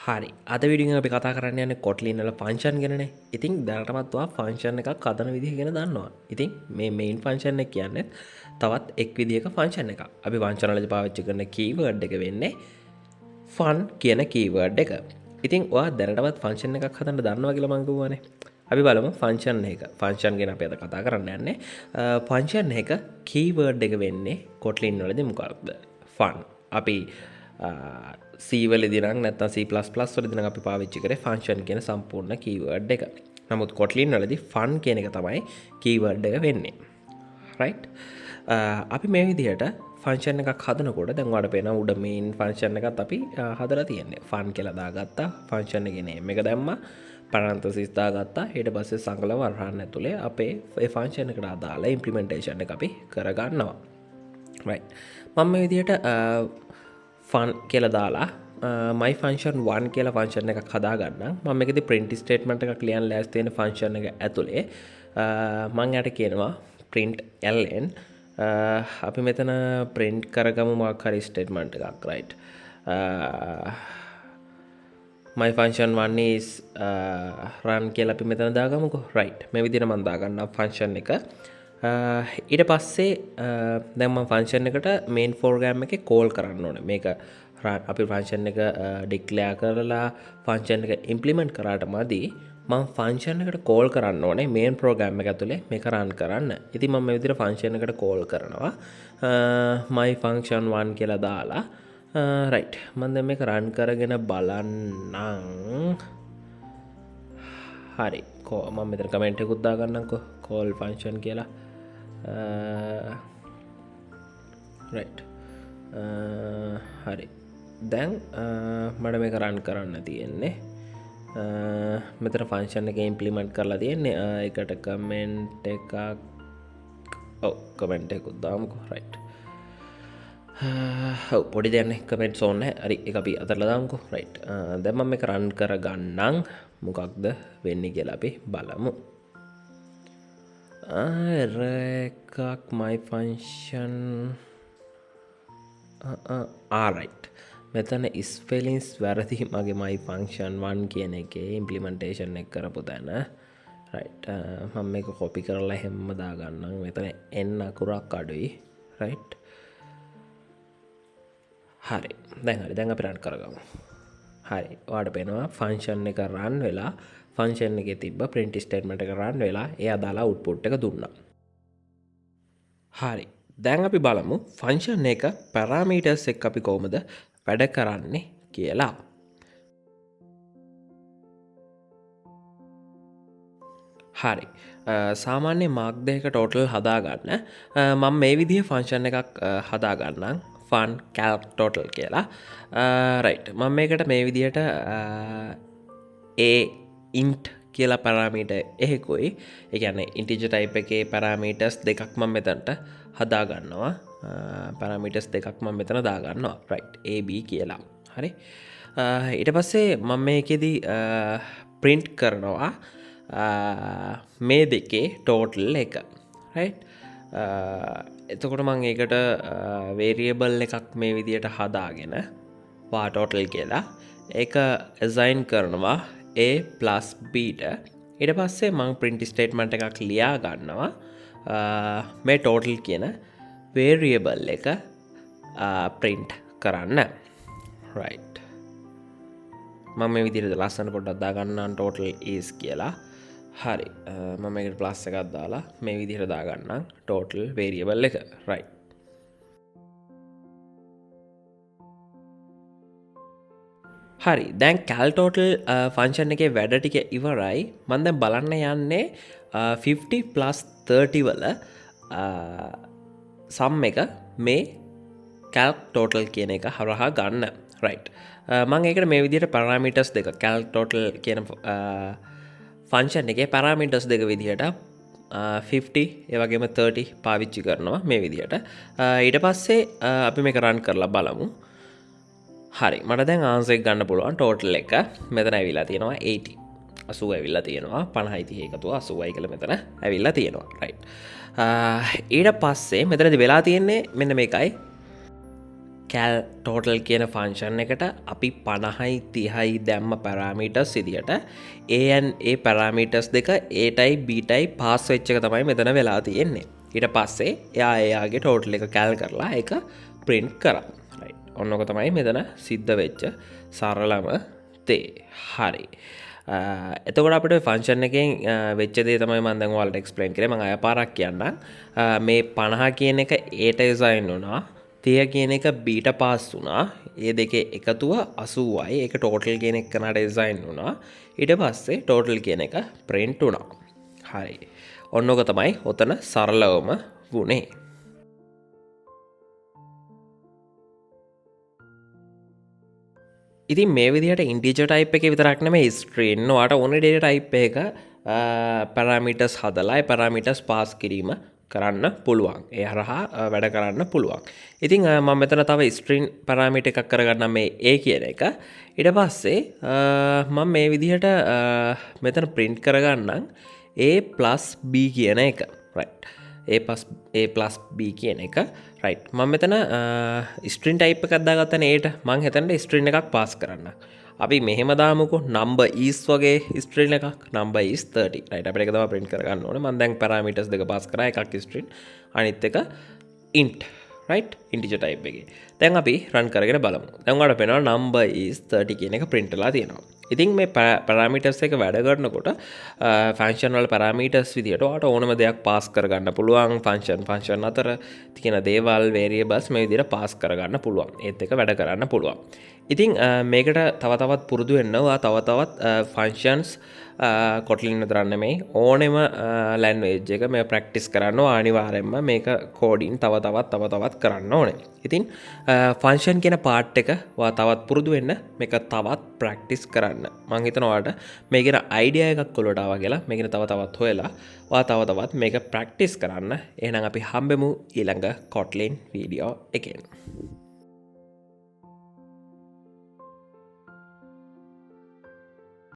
හරි අද විඩිය අපි කතා කරන්න යන කොට්ලින්නල ෆංශන් ගෙනනේ ඉතින් දැනටමත්වා ෆංශන් එකක් කදන විදිහ ගෙන දන්නවා ඉතින් මේ මෙයින් ෆංශන් එක කියන්න තවත් එක් විදික ෆංශන් එක අපි වංචනලජ පාවිච්චි කරන කීවර්ඩ් එක වෙන්නේ ෆන් කියන කීවර්ඩ් එක ඉතින් වා දැනටවත් ෆංශන් එකක් හදන්න දන්නවා කියලා මංගුවනේ අපි බලමු ෆංශන් එක ෆංශන් ගෙන අපේ අද කතා කරන්න යන්නේ ෆංශන් එක කීවර්ඩ් එක වෙන්නේ කොට්ලින් වලදී මොකක්ද ෆන් අපි සීවල දිනක් නැත්නම් C++ වල දිනක් අපි පාවිච්චි කරේ ෆන්ක්ෂන් කියන සම්පූර්ණ කීවර්ඩ් එක. නමුත් කොට්ලින් වලදී ෆන් කියන එක තමයි කීවර්ඩ් එක වෙන්නේ. රයිට්. අපි මේ විදිහට ෆන්ක්ෂන් එකක් හදනකොට දැන් ඔයාලට පේනවා උඩ මේන් ෆන්ක්ෂන් එකත් අපි හදලා තියෙන්නේ. ෆන් කියලා දාගත්තා. ෆන්ක්ෂන් එකේ නේම් එක දැම්මා. පැරන්තසිස් දාගත්තා. ඊට පස්සේ සංකල වරහන් ඇතුලේ අපේ ඒ ෆන්ක්ෂන් එකට අදාළ ඉම්ප්ලිමන්ටේෂන් එක අපි කරගන්නවා. රයිට්. මම මේ විදිහට ෆන් කියල දාලා මයි ෆංක්ෂන් 1 කියලා ෆංක්ෂන් එකක් හදාගන්න මම එකති ප්‍රින්ට් ස්ටේට්මන්ට් එකක් ලියන් ලෑස් තියෙන ෆංක්ෂන් එක ඇතුලේ මං යට කියනවා ප්‍රින්ට් ln අපි මෙතන ප්‍රින්ට් කරගමු මොකක් හරි ස්ටේට්මන්ට් එකක් right my function 1 is run කියලා අපි මෙතන දාගමුකෝ රයිට් මේ විදිහට මම දාගන්නම් ෆංක්ෂන් එක ඊට පස්සේ දැන් මම ෆන්ක්ෂන් එකට මේන් ප්‍රෝග්‍රෑම් එකේ කෝල් කරන්න ඕනේ. මේක අපි ෆන්ක්ෂන් එක ඩික්ලෙයාර් කරලා ෆන්ක්ෂන් එක ඉම්ප්ලිමන්ට් කරාට මදි මම ෆන්ක්ෂන් එකට කෝල් කරන්න ඕනේ මේන් ප්‍රෝග්‍රෑම් එක ඇතුලේ මේක රන් කරන්න. ඉතින් මම මේ විදිහට ෆන්ක්ෂන් එකට කෝල් කරනවා my function 1 කියලා දාලා රයිට් මම දැන් මේක රන් කරගෙන බලන්නම්. හරි මම මෙතන කමෙන්ට් එකකුත් දාගන්නම්කෝ call function කියලා right හරි දැන් මට මේක රන් කරන්න තියෙන්නේ මෙතන ෆන්ක්ෂන් එක ඉම්ප්ලිමන්ට් කරලා තියෙන්නේ ඒකට කමෙන්ට් එකක් කමෙන්ට් එකකුත් දාමුකෝ right පොඩි දෙයක් නේ කමෙන්ට්ස් ඕනේ හරි ඒක අපි අතටලා දාමුකෝ right දැන් මම මේක රන් කරගන්නම් මොකක්ද වෙන්නේ කියලා අපි බලමු එකක් my function right මෙතන ස්පෙලින්ස් වැරදි මගේ my function 1 කියන එකේ ඉම්ප්ලිමන්ටේෂන් එක කරපු තැන right මම මේක කොපි කරලා හැමම දාගන්නම් මෙතන n අකුරක් අඩුයි right හරි දැන් අපි රන් කරගමු හරි ඔයාලට පේනවා ෆන්ක්ෂන් එක රන් වෙලා ෆන්ක්ෂන් එකේ තිබ්බ print statement එක රන් වෙලා ඒ අදාළ output එක දුන්නා. හරි. දැන් අපි බලමු ෆන්ක්ෂන් එක parameters එක්ක අපි කොහොමද වැඩ කරන්නේ කියලා. හරි. සාමාන්‍ය මාක් දෙක total හදාගන්න මම මේ විදිහේ ෆන්ක්ෂන් එකක් හදාගන්නම්. fun calc total කියලා right මම මේකට මේ විදිහට a int කියලා පැරාමීටර් එකකුයි ඒ කියන්නේ integer type එකේ parameters දෙකක් මම මෙතනට හදා ගන්නවා parameters දෙකක් මම මෙතන දා ගන්නවා right a b කියලා හරි ඊට පස්සේ මම මේකෙදි print කරනවා මේ දෙකේ total එක right එතකොට මම ඒකට variable එකක් මේ විදියට හදාගෙන var total කියලා ඒක assign කරනවා a plus b ට ඊට පස්සේ මම print statement එකක් ලියා ගන්නවා මේ total කියන variable එක print කරන්න right මම මේ විදියට ලස්සන පොඩ්ඩක් දාගන්නම් total is කියලා හරි මම මේකට ප්ලස් එකක් දාලා මේ විදිහට දාගන්නම් total variable එක right හරි දැන් cal total ෆන්ක්ෂන් එකේ වැඩ ටික ඉවරයි මම දැන් බලන්න යන්නේ 50 plus 30 වල sum එක මේ cal total කියන එක හරහා ගන්න right මම ඒකට මේ විදිහට parameters දෙක cal total කියන ෆන්ක්ෂන් එකේ parameters දෙක විදිහට 50 ඒ වගේම 30 පාවිච්චි කරනවා මේ විදිහට ඊට පස්සේ අපි මේක run කරලා බලමු හරි මට දැන් ආන්සර් එක ගන්න පුළුවන් total එක මෙතන ඇවිල්ලා තියෙනවා 80 80 ඇවිල්ලා තියෙනවා 50 30 එකතු 80යි කියලා මෙතන ඇවිල්ලා තියෙනවා right ඊට පස්සේ මෙතනදී වෙලා තියෙන්නේ මෙන්න මේකයි කැල් ටෝටල් කියන ෆංශන් එකට අපි 50යි 30යි දැම්ම පැරාමීටර්ස් විදියට ඒ පැරාමීටර්ස් දෙක ඒටයි බීටයි පාස් වෙච්ච එක තමයි මෙතන වෙලා තියෙන්නේ. ඊට පස්සේ එයාගේ ටෝටල් එක කැල් කරලා එක ප්‍රින්ට් කරා. ඔන්නක තමයි මෙතන සිද්ධ වෙච්ච සරලම තේ. හරි. එතකොට අපිට ෆංක්ෂන් එකෙන් වෙච්ච දේ තමයි මම දැන් ඔයාලට එක්ස්ප්ලেইন කරේ. මම අය පාරක් කියන්නම්. මේ 50 කියන එක ඒට ඩිසයින් වුණා. 30 කියන එක බීට පාස් වුණා. ඒ දෙකේ එකතුව 80යි. ඒක ටෝටල් කියන එක කනට ඩිසයින් වුණා. ඊට පස්සේ ටෝටල් කියන එක ප්‍රින්ට් වුණා. හරි. ඔන්නක තමයි ඔතන සරලවම වුණේ. ඉතින් මේ විදිහට ඉන්ටිජර් ටයිප් එකේ විතරක් නෙමෙයි ස්ට්‍රින් ඔයාට ඕන ඩේටා ටයිප් එක පැරාමීටර්ස් හදලා ඒ පැරාමීටර්ස් පාස් කිරීම කරන්න පුළුවන්. ඒ හරහා වැඩ කරන්න පුළුවන්. ඉතින් මම මෙතන තව ස්ට්‍රින් පැරාමීටර් එකක් කරගන්නම් මේ a කියන එක. ඊට පස්සේ මම මේ විදිහට මෙතන print කරගන්නම් a+b කියන එක. right. a+b කියන එක. right. මම මෙතන string type එකක් දාගත්තනේ ඒට. මම හිතන්නේ string එකක් පාස් කරන්න. අපි මෙහෙම දාමුකෝ number is වගේ string එකක්. number is 30. right. අපිට ඒක තමයි print කරගන්න ඕනේ. මම දැන් parameters දෙක පාස් කරා. එකක් string අනිත් එක int. right. integer type එකේ. දැන් අපි run කරගෙන බලමු. දැන් ඔයාලට පේනවා number is 30 කියන එක print වෙලා තියෙනවා. ඉතින් මේ parameters එක වැඩ කරනකොට function වල parameters විදියට ඔයාලට ඕනම දෙයක් පාස් කරගන්න පුළුවන්. function අතර තියෙන දේවල් variables මේ විදියට පාස් කරගන්න පුළුවන්. ඒත් එක වැඩ කරන්න පුළුවන්. ඉතින් මේකට තව තවත් පුරුදු වෙන්න ඔයා තව තවත් functions Kotlin විතරක් නෙමෙයි ඕනෙම language එක මේ practice කරන්න අනිවාර්යයෙන්ම මේක coding තව තවත් කරන්න ඕනේ. ඉතින් function කියන part එක ඔයා තවත් පුරුදු වෙන්න මේක තවත් practice කරන්න. මම හිතනවා ඔයාලට මේකේ idea එකක් ඔලුවට ආවා කියලා. මේකේ තව තවත් හොයලා ඔයා තව තවත් මේක practice කරන්න. එහෙනම් අපි හම්බෙමු ඊළඟ Kotlin video එකෙන්.